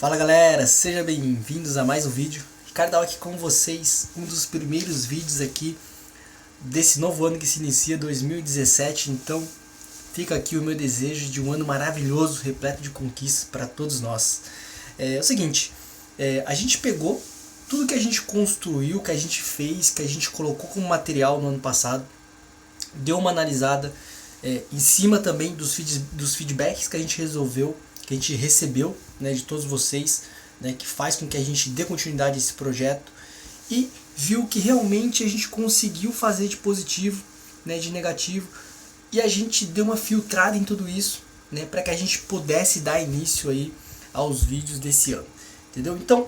Fala galera, sejam bem-vindos a mais um vídeo. Ricardo aqui com vocês, um dos primeiros vídeos aqui desse novo ano que se inicia, 2017. Então fica aqui o meu desejo de um ano maravilhoso, repleto de conquistas para todos nós. É o seguinte, a gente pegou tudo que a gente construiu, que a gente fez, que a gente colocou como material no ano passado, deu uma analisada em cima também dos feedbacks que a gente recebeu, né, de todos vocês, né, que faz com que a gente dê continuidade a esse projeto, e viu que realmente a gente conseguiu fazer de positivo, né, de negativo, e a gente deu uma filtrada em tudo isso, né, para que a gente pudesse dar início aí aos vídeos desse ano, entendeu? Então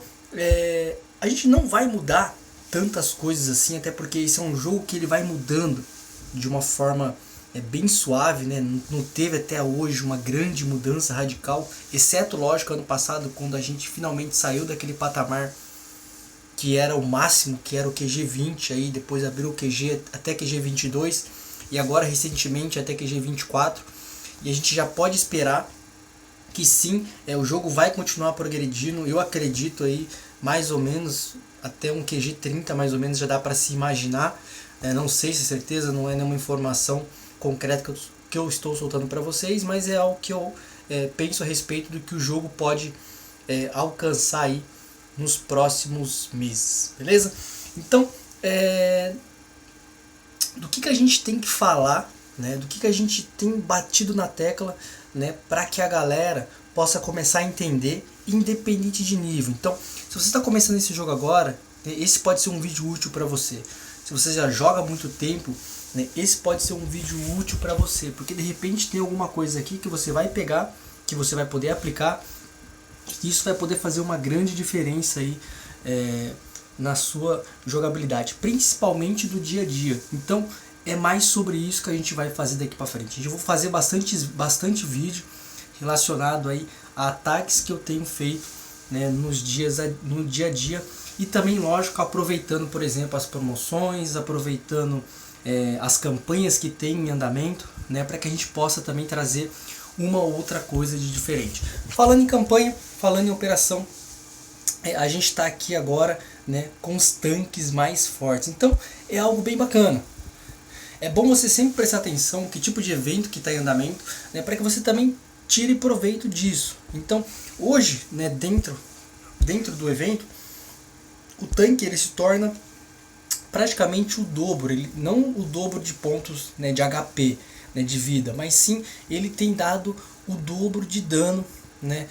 a gente não vai mudar tantas coisas assim, até porque esse é um jogo que ele vai mudando de uma forma bem suave, né? Não teve até hoje uma grande mudança radical, exceto, lógico, ano passado, quando a gente finalmente saiu daquele patamar que era o máximo, que era o QG 20, aí depois abriu o QG até QG 22 e agora recentemente até QG 24, e a gente já pode esperar que sim, o jogo vai continuar progredindo. Eu acredito aí mais ou menos até um QG 30 mais ou menos já dá para se imaginar, não sei se é certeza, não é nenhuma informação concreta que eu estou soltando para vocês, mas é algo que eu penso a respeito do que o jogo pode alcançar aí nos próximos meses, beleza? Então, do que a gente tem que falar, né? Do que a gente tem batido na tecla, né? Para que a galera possa começar a entender, independente de nível. Então, se você está começando esse jogo agora, esse pode ser um vídeo útil para você. Se você já joga há muito tempo, né, esse pode ser um vídeo útil para você, porque de repente tem alguma coisa aqui que você vai pegar, que você vai poder aplicar, e isso vai poder fazer uma grande diferença aí na sua jogabilidade, principalmente do dia a dia. Então é mais sobre isso que a gente vai fazer daqui para frente. Eu vou fazer bastante vídeo relacionado aí a ataques que eu tenho feito, né, no dia a dia, e também, lógico, aproveitando, por exemplo, as promoções, aproveitando as campanhas que tem em andamento, né, para que a gente possa também trazer uma ou outra coisa de diferente. Falando em campanha, falando em operação, a gente está aqui agora, né, com os tanques mais fortes. Então é algo bem bacana. É bom você sempre prestar atenção que tipo de evento que está em andamento, né, para que você também tire proveito disso. Então hoje, né, dentro do evento, o tanque ele se torna praticamente o dobro, ele não o dobro de pontos, né, de HP, né, de vida, mas sim ele tem dado o dobro de dano, né,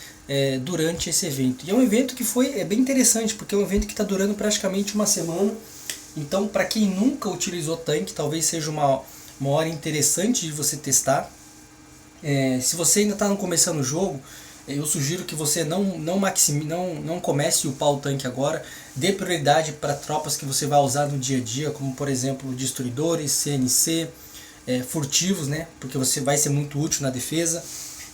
durante esse evento. E é um evento que foi bem interessante, porque é um evento que está durando praticamente uma semana. Então, para quem nunca utilizou tanque, talvez seja uma hora interessante de você testar. Se você ainda está começando o jogo, eu sugiro que você não comece a upar o tanque agora. Dê prioridade para tropas que você vai usar no dia a dia, como por exemplo destruidores, CNC, furtivos, né? Porque você vai ser muito útil na defesa.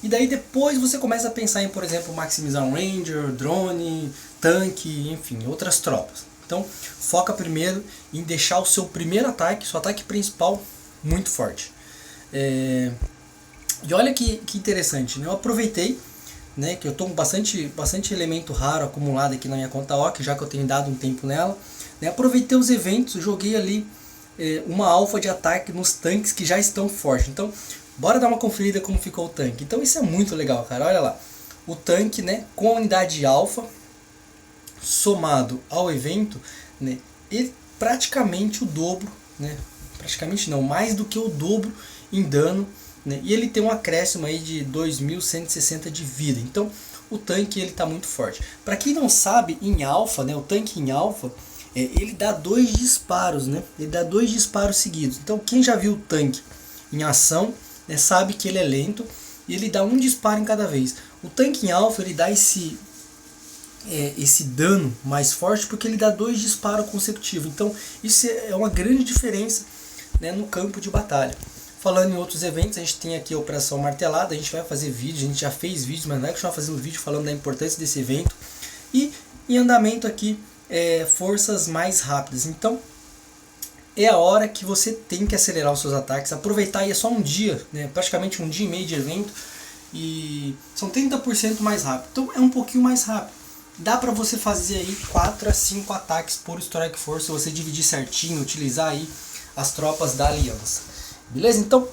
E daí depois você começa a pensar em, por exemplo, maximizar um ranger, drone, tanque, enfim, outras tropas. Então foca primeiro em deixar o seu primeiro ataque, seu ataque principal, muito forte. E olha que interessante, né? Eu aproveitei, né, que eu estou com bastante elemento raro acumulado aqui na minha conta OC, já que eu tenho dado um tempo nela, né, aproveitei os eventos, joguei ali uma alfa de ataque nos tanques que já estão fortes. Então bora dar uma conferida como ficou o tanque. Então isso é muito legal, cara, olha lá, o tanque, né, com a unidade alfa somado ao evento, né, ele praticamente o dobro, né, praticamente não, mais do que o dobro em dano, né, e ele tem um acréscimo aí de 2160 de vida. Então o tanque ele está muito forte. Para quem não sabe, em alfa, né, o tanque em alfa, ele dá 2 disparos, né, ele dá 2 disparos seguidos. Então quem já viu o tanque em ação, né, sabe que ele é lento e ele dá um disparo em cada vez. O tanque em alfa ele dá esse dano mais forte porque ele dá 2 disparos consecutivos. Então isso é uma grande diferença, né, no campo de batalha. Falando em outros eventos, a gente tem aqui a Operação Martelada. A gente vai fazer vídeo, a gente já fez vídeo, mas vai continuar fazendo vídeo falando da importância desse evento. E em andamento aqui, forças mais rápidas. Então é a hora que você tem que acelerar os seus ataques, aproveitar, e é só um dia, né, praticamente um dia e meio de evento, e são 30% mais rápido. Então é um pouquinho mais rápido. dá para você fazer aí 4 a 5 ataques por Strike Force se você dividir certinho, utilizar aí as tropas da aliança. Beleza? Então,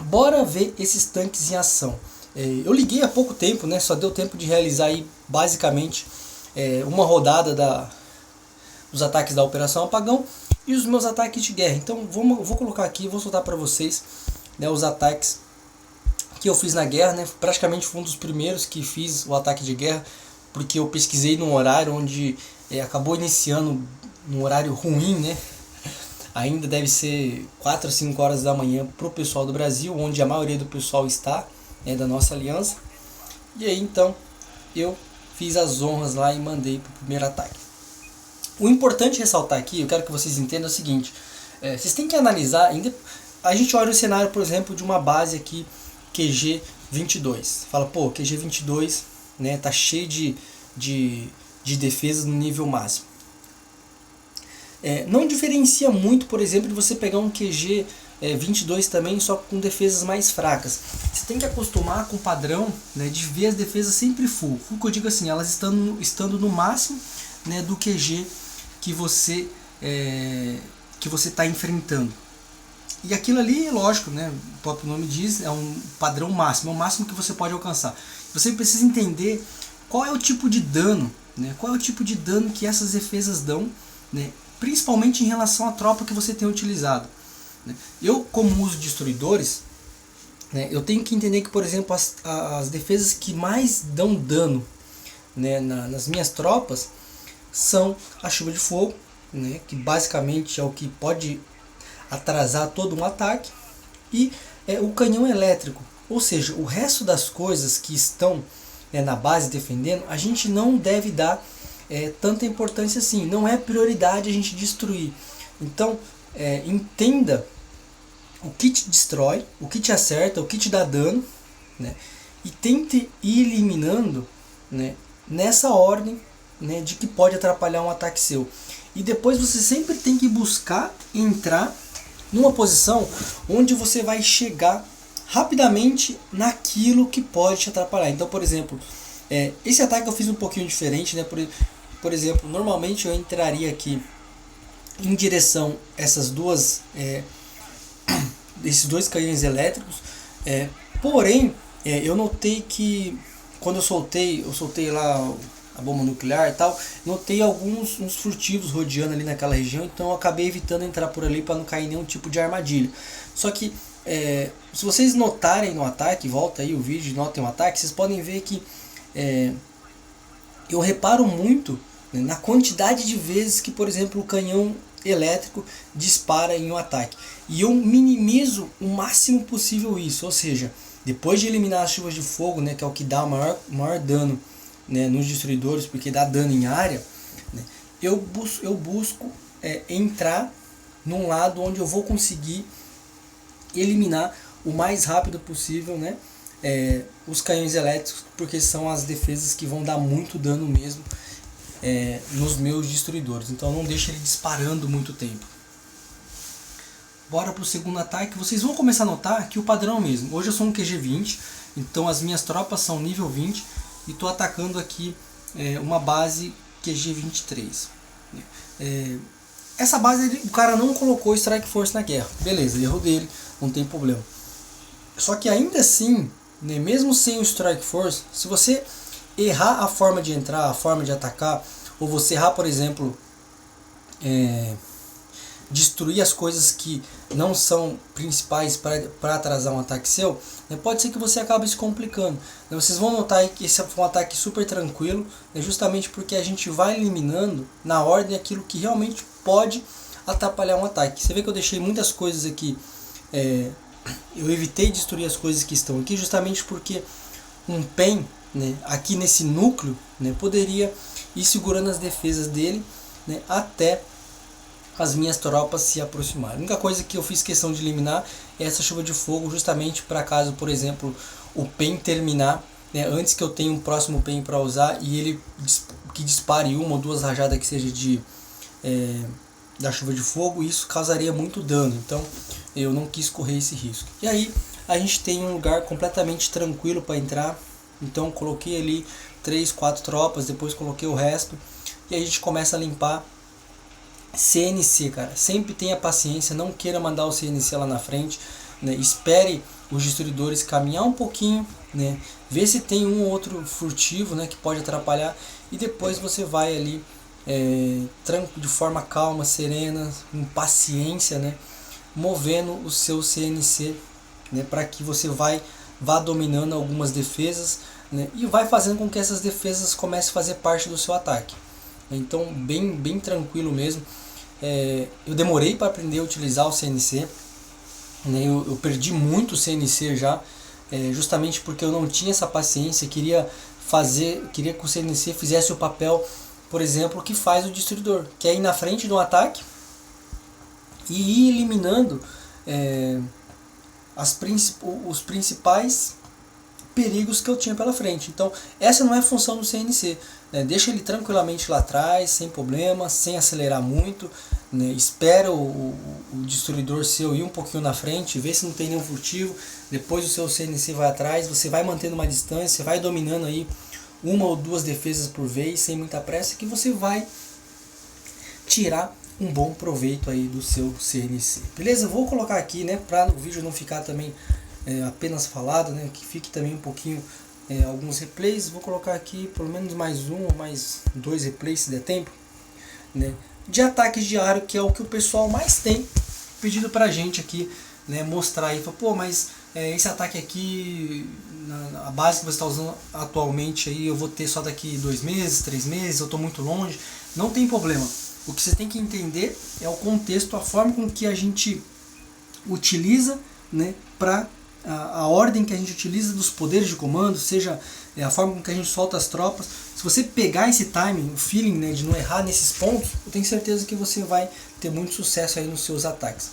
bora ver esses tanques em ação. Eu liguei há pouco tempo, né? Só deu tempo de realizar aí basicamente uma rodada dos ataques da Operação Apagão e os meus ataques de guerra. Então vou colocar aqui, vou soltar para vocês, né, os ataques que eu fiz na guerra, né? Praticamente foi um dos primeiros que fiz o ataque de guerra, porque eu pesquisei num horário onde acabou iniciando num horário ruim, né? Ainda deve ser 4 ou 5 horas da manhã para o pessoal do Brasil, onde a maioria do pessoal está, da nossa aliança. E aí então eu fiz as honras lá e mandei para o primeiro ataque. O importante ressaltar aqui, eu quero que vocês entendam o seguinte, vocês têm que analisar, a gente olha o cenário, por exemplo, de uma base aqui, QG 22. Fala, pô, QG 22, né, tá cheio de defesas no nível máximo. Não diferencia muito, por exemplo, de você pegar um QG 22 também, só com defesas mais fracas. Você tem que acostumar com o padrão, né, de ver as defesas sempre full. Full que eu digo assim, elas estando no máximo, né, do QG que você está enfrentando. E aquilo ali, lógico, né, o próprio nome diz, é um padrão máximo, é o máximo que você pode alcançar. Você precisa entender qual é o tipo de dano, né, qual é o tipo de dano que essas defesas dão, né, principalmente em relação à tropa que você tem utilizado. Eu, como uso destruidores, né, eu tenho que entender que, por exemplo, as defesas que mais dão dano, né, nas minhas tropas são a chuva de fogo, né, que basicamente é o que pode atrasar todo um ataque, e o canhão elétrico. Ou seja, o resto das coisas que estão na base defendendo, a gente não deve dar tanta importância assim. Não é prioridade a gente destruir. Então, entenda o que te destrói, o que te acerta, o que te dá dano, né, e tente ir eliminando, né, nessa ordem, né, de que pode atrapalhar um ataque seu. E depois você sempre tem que buscar entrar numa posição onde você vai chegar rapidamente naquilo que pode te atrapalhar. Então, por exemplo, esse ataque eu fiz um pouquinho diferente, né? Por exemplo, normalmente eu entraria aqui em direção a esses dois canhões elétricos, porém eu notei que quando eu soltei lá a bomba nuclear e tal, notei uns furtivos rodeando ali naquela região, então eu acabei evitando entrar por ali para não cair em nenhum tipo de armadilha. Só que se vocês notarem no ataque, volta aí o vídeo e notem o ataque, vocês podem ver que eu reparo muito, né, na quantidade de vezes que, por exemplo, o canhão elétrico dispara em um ataque. E eu minimizo o máximo possível isso, ou seja, depois de eliminar as chuvas de fogo, né, que é o que dá o maior dano, né, nos destruidores, porque dá dano em área, né, eu busco entrar num lado onde eu vou conseguir eliminar o mais rápido possível, né, os canhões elétricos, porque são as defesas que vão dar muito dano mesmo nos meus destruidores. Então não deixa ele disparando muito tempo. Bora pro segundo ataque. Vocês vão começar a notar que o padrão é o mesmo. Hoje eu sou um QG 20, então as minhas tropas são nível 20 e estou atacando aqui uma base QG 23. Essa base o cara não colocou Strike Force na guerra. Beleza, erro dele, não tem problema. Só que ainda assim, né, mesmo sem o Strike Force, se você errar a forma de entrar, a forma de atacar, ou você errar, por exemplo, destruir as coisas que não são principais para atrasar um ataque seu, né, pode ser que você acabe se complicando. Vocês vão notar que esse foi um ataque super tranquilo, né, justamente porque a gente vai eliminando na ordem aquilo que realmente pode atrapalhar um ataque. Você vê que eu deixei muitas coisas aqui, eu evitei destruir as coisas que estão aqui justamente porque um PEN, né, aqui nesse núcleo, né, poderia ir segurando as defesas dele, né, até as minhas tropas se aproximarem. A única coisa que eu fiz questão de eliminar é essa chuva de fogo, justamente para caso, por exemplo, o PEN terminar, né, antes que eu tenha um próximo PEN para usar e ele que dispare uma ou duas rajadas que seja da chuva de fogo, isso causaria muito dano. Então eu não quis correr esse risco. E aí a gente tem um lugar completamente tranquilo para entrar, Então coloquei ali 3, 4 tropas, depois coloquei o resto. E aí a gente começa a limpar. CNC, cara, sempre tenha paciência, não queira mandar o CNC lá na frente, né? Espere os destruidores caminhar um pouquinho, né? Vê se tem um ou outro furtivo, né, que pode atrapalhar, e depois você vai ali de forma calma, serena, com paciência, né, movendo o seu CNC, né, para que você vá dominando algumas defesas, né, e vai fazendo com que essas defesas comecem a fazer parte do seu ataque. Então bem tranquilo mesmo. Eu demorei para aprender a utilizar o CNC, né? Eu perdi muito o CNC já, justamente porque eu não tinha essa paciência. Queria que o CNC fizesse o papel, por exemplo, que faz o destruidor, que é ir na frente de um ataque e ir eliminando os principais perigos que eu tinha pela frente. Então essa não é a função do CNC, né? Deixa ele tranquilamente lá atrás, sem problema, sem acelerar muito, né? Espera o destruidor seu ir um pouquinho na frente, vê se não tem nenhum furtivo, depois o seu CNC vai atrás, você vai mantendo uma distância, vai dominando aí uma ou duas defesas por vez, sem muita pressa, que você vai tirar um bom proveito aí do seu CNC. Beleza? Eu vou colocar aqui, né, para o vídeo não ficar também apenas falado, né, que fique também um pouquinho alguns replays. Vou colocar aqui pelo menos mais um ou mais 2 replays se der tempo, né, de ataques diários, que é o que o pessoal mais tem pedido pra gente aqui, né, mostrar aí. Pô, mas esse ataque aqui, a base que você está usando atualmente aí, eu vou ter só daqui 2 meses, 3 meses, eu estou muito longe. Não tem problema. O que você tem que entender é o contexto, a forma com que a gente utiliza, né, para a ordem que a gente utiliza dos poderes de comando, seja a forma com que a gente solta as tropas. Se você pegar esse timing, o feeling, né, de não errar nesses pontos, eu tenho certeza que você vai ter muito sucesso aí nos seus ataques.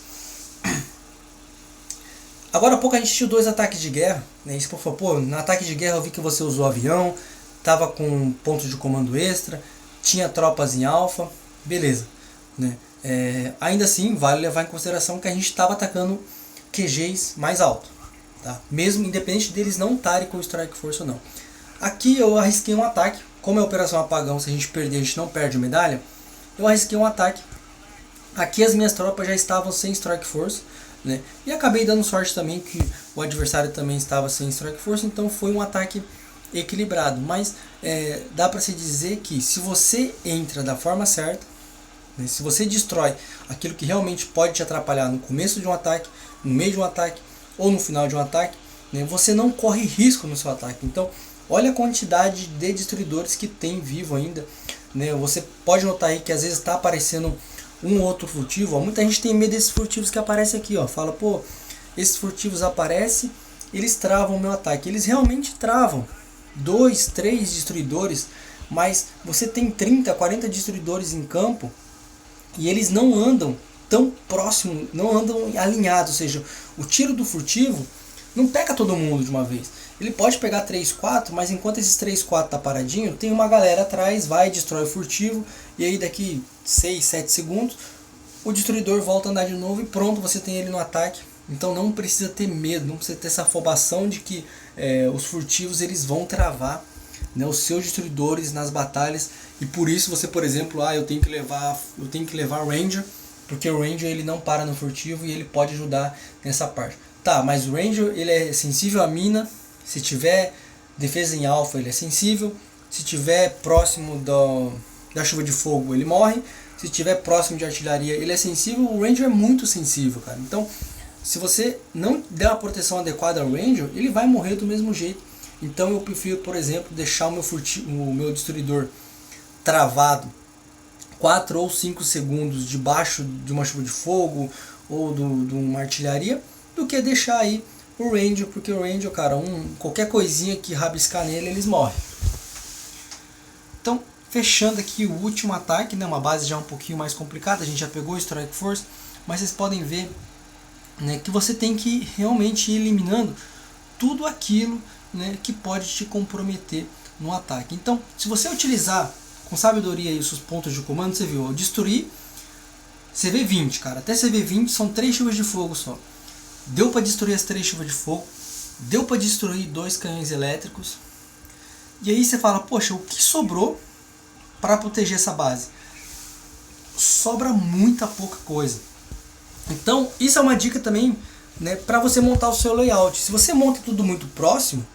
Agora há pouco a gente tinha 2 ataques de guerra, né? Isso falou, pô, no ataque de guerra eu vi que você usou avião, tava com pontos de comando extra, tinha tropas em alfa, beleza, né? Ainda assim vale levar em consideração que a gente estava atacando QGs mais alto, tá? Mesmo independente deles não estarem com Strike Force ou não. Aqui eu arrisquei um ataque, como é Operação Apagão, se a gente perder a gente não perde medalha, eu arrisquei um ataque. Aqui as minhas tropas já estavam sem Strike Force, né? E acabei dando sorte também que o adversário também estava sem Strike Force, então foi um ataque equilibrado. Mas dá para se dizer que se você entra da forma certa, né, se você destrói aquilo que realmente pode te atrapalhar no começo de um ataque, no meio de um ataque ou no final de um ataque, né, você não corre risco no seu ataque. Então olha a quantidade de destruidores que tem vivo ainda, né? Você pode notar aí que às vezes está aparecendo um outro furtivo, ó. Muita gente tem medo desses furtivos que aparecem aqui, ó. Fala, pô, esses furtivos aparecem, eles travam o meu ataque. Eles realmente travam 2, 3 destruidores, mas você tem 30, 40 destruidores em campo e eles não andam tão próximo, não andam alinhados, ou seja, o tiro do furtivo não pega todo mundo de uma vez. Ele pode pegar 3, 4, mas enquanto esses 3, 4 tá paradinho, tem uma galera atrás, vai, destrói o furtivo, e aí daqui 6, 7 segundos, o destruidor volta a andar de novo e pronto, você tem ele no ataque. Então não precisa ter medo, não precisa ter essa afobação de que os furtivos eles vão travar, né, os seus destruidores nas batalhas, e por isso você, por exemplo, eu tenho que levar Ranger, porque o Ranger ele não para no furtivo e ele pode ajudar nessa parte. Tá, mas o Ranger ele é sensível à mina. Se tiver defesa em alfa, ele é sensível. Se tiver próximo da chuva de fogo, ele morre. Se tiver próximo de artilharia, ele é sensível. O Ranger é muito sensível, cara. Então, se você não der uma proteção adequada ao Ranger, ele vai morrer do mesmo jeito. Então, eu prefiro, por exemplo, deixar o meu destruidor travado 4 ou 5 segundos debaixo de uma chuva de fogo ou de uma artilharia, do que deixar aí o Ranger, porque o Ranger, cara, qualquer coisinha que rabiscar nele, eles morrem. Então, fechando aqui o último ataque, né, uma base já um pouquinho mais complicada, a gente já pegou o Strike Force, mas vocês podem ver, né, que você tem que realmente ir eliminando tudo aquilo, né, que pode te comprometer no ataque. Então, se você utilizar com sabedoria aí os seus pontos de comando, você viu, destruir CV20, cara, até CV20 são 3 chuvas de fogo só. Deu para destruir as 3 chuvas de fogo, deu para destruir 2 canhões elétricos, E aí você fala, poxa, o que sobrou para proteger essa base? Sobra muita pouca coisa. Então, isso é uma dica também, né, para você montar o seu layout. Se você monta tudo muito próximo,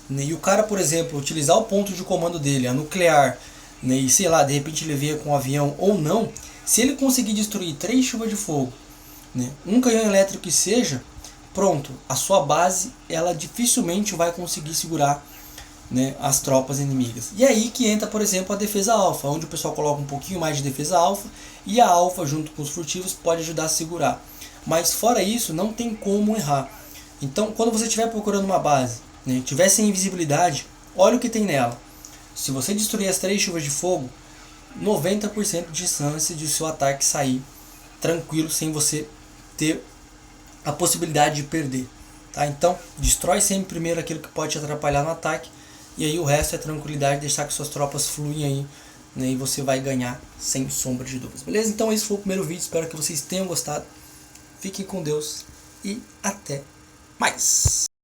né, e o cara, por exemplo, utilizar o ponto de comando dele, a nuclear, né, e sei lá, de repente ele venha com um avião ou não, se ele conseguir destruir 3 chuvas de fogo, né, um canhão elétrico que seja, pronto, a sua base ela dificilmente vai conseguir segurar, né, as tropas inimigas. E aí que entra, por exemplo, a defesa alfa, onde o pessoal coloca um pouquinho mais de defesa alfa, e a alfa junto com os furtivos pode ajudar a segurar. Mas fora isso, não tem como errar. Então, quando você estiver procurando uma base, né, tiver sem invisibilidade, olha o que tem nela. Se você destruir as 3 chuvas de fogo, 90% de chance de o seu ataque sair tranquilo, sem você ter a possibilidade de perder. Tá? Então, destrói sempre primeiro aquilo que pode te atrapalhar no ataque, e aí o resto é tranquilidade, deixar que suas tropas fluem aí, né, e você vai ganhar sem sombra de dúvidas. Beleza? Então esse foi o primeiro vídeo, espero que vocês tenham gostado. Fiquem com Deus e até mais!